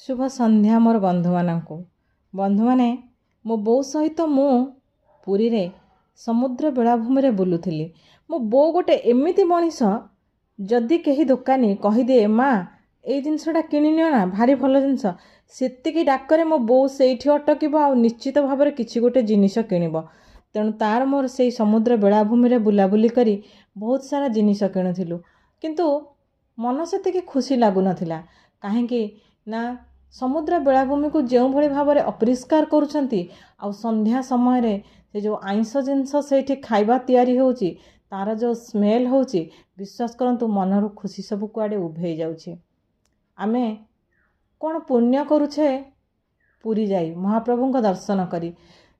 शुभ संध्या मोर बंधु मानक बंधु माने मो बो सहित मु पुरी रे समुद्र बेलाभूमि रे बुलुथिली। मो बो गोटे एमिति मनीष जदि कहीं दुकानी कहीदे माँ ये जिनसटा किनिनियो ना भारी भल जिनस सेतिकी डाकरे मो बो सेठी अटक आ निश्चित भाव में किसी गोटे जिनिस किणव। तेणु तार मोर से समुद्र बेलाभूमि रे बुलाबुली करी बहुत सारा जिनिस किणुथिलु किंतु मन से खुशी लगुन कहीं ना समुद्र बेलाभूमि को जो भली भाव में अपरिष्कार करुछंती आ संध्या समय रे से जो आइंस जिनस से खाइबा तैयारी होउची तार जो स्मेल होउची विश्वास करंतु मनरू खुशी सब कुआडे उभे जाउची। आमे कौन पुण्य करुछे पुरी जाई महाप्रभु को दर्शन करी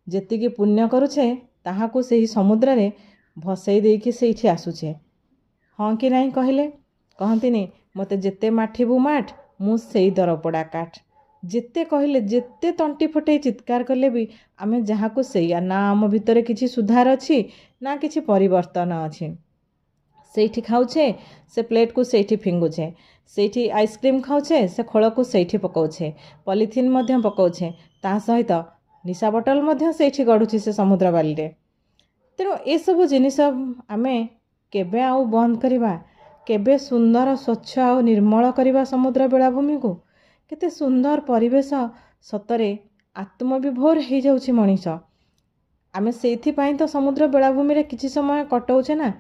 जेतिकी पुण्य करुछे ताहाकू सेही समुद्र रे भसई देकी सेठी आसुछे। हाँ कि नहीं कहले कहंतिनी मते जेते माठिबू माठ मु सेई दरपड़ा काठ। जेते कहले जेते तंटी फटे चित्कार कले भी आमे जहाकू सेया ना आम भितर किछि सुधार अछि ना किछि परिवर्तन अछि। सेठी खाउछे से प्लेट को सेठी फिंगुछे, सेठी आइसक्रीम खाउछे से खोल को सेठी पकाउछे, पॉलिथिन मध्य पकाउछे, ता सहित निशा बोतल मध्य सेठी गडुछि से समुद्र बाली रे। तेणु ए सब जिनिस आमे केबे आउ बंद करिबा, केबे सुंदर स्वच्छ आ निर्मल करिबा समुद्र बेलाभूमि को। केते सुंदर परिवेश सतरे आत्मविभोर हो जाउछि मनीष। आमे सेथि पई तो समुद्र बेलाभूमि रे किछि समय कटौछे ना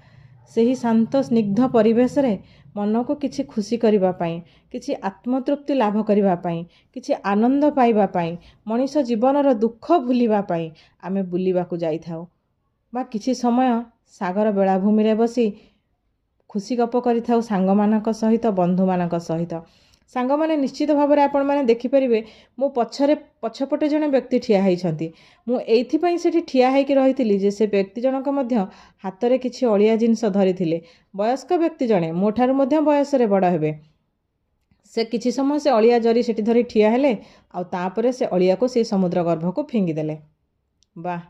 सेही शांत स्निग्ध परिवेश रे मन को किछि खुशी करिबा पई, किछि आत्मतृप्ति लाभ करिबा पई, किछि आनंद पाइबा पई, मनीष जीवन रो दुख भूलिबा पई आमे बुलिबा को जाई थाउ बा किछि समय सागर बेलाभूमि रे बसी खुशी गप करि थाउ सांग मानक सहित बंधु मानक सहित। सांग माने निश्चित भाव में आपण माने देखि परिबे मो पछरे पछपटे जने व्यक्ति ठिया होइछंती। मु एथि पई सेठी ठिया हेकि रहिथिली जे से व्यक्ति जनक मध्य हाथ रे किछि अलिया जिंस धरिथिले। वयस्क व्यक्ति जने मोठारु मध्य बयस रे बड़ हेबे। से किछि समय से अलिया जरी सेठी धरि ठिया हेले आ तापरे से अलिया को से समुद्र गर्भ को फिंगी देले। वाह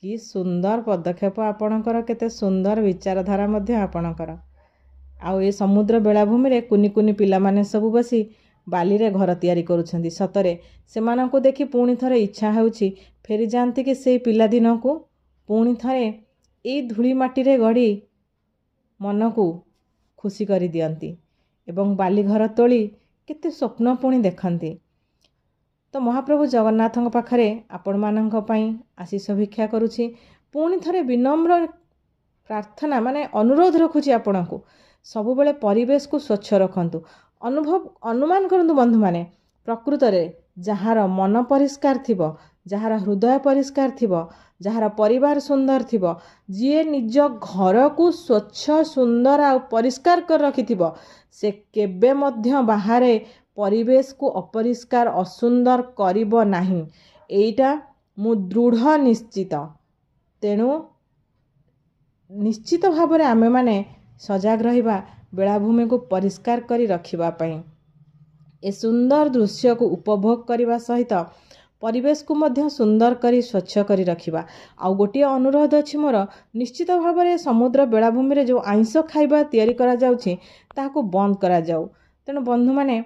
कि सुंदर पदक्षेप आपणकर, केते सुंदर विचारधारा मध्य आपणकर। आउ ए समुद्र बेलाभूमि रे कुनी कुनी पिला माने सबु बसी बाली रे घर तैयारी करुछंती। सतरे सेमानंकु देखि पुणी थरे इच्छा होउची फेरी जानती कि सेई पिला दिन को पुणी थरे ए धूली माटी रे गड़ी मन को खुशी करी दियंती एवं बाली घर तोली केते स्वप्न पुणी देखंती। तो महाप्रभु जगन्नाथଙ୍କ पाखरे आपण मानଙ୍କ पई आशीष भिक्षा करूची। पुणी थरे विनम्र प्रार्थना माने अनुरोध रखुची आपणको सबु बेले परिवेश को स्वच्छ रखंतु। अनुमान करंतु बंधु माने प्रकृत रे जहार मन परिष्कार थिबो, जहार हृदय परिष्कार थिबो, जहार परिवार सुंदर थिबो, जिए निज घर को स्वच्छ सुंदर आ परिष्कार कर रखिथिबो से केबे मध्य बाहरे परिवेश को अपरिष्कार असुंदर करिबो नाही। एइटा मु दृढ़ निश्चित। तेणु निश्चित भाव में आमे माने सजाग रहिबा बेलाभूमि को परिष्कार करी रखिबा पई। ए सुंदर दृश्य को उपभोग करिबा सहित परिवेश को मध्य सुंदर करी स्वच्छ करी रखिबा। आ गोटे अनुरोध अछि मोर, निश्चित भाव में समुद्र बेलाभूमि रे जो आइंस खाइबा तैयारी करा जाउछि ताहाको बंद करा जाउ। तेणु बंधु माने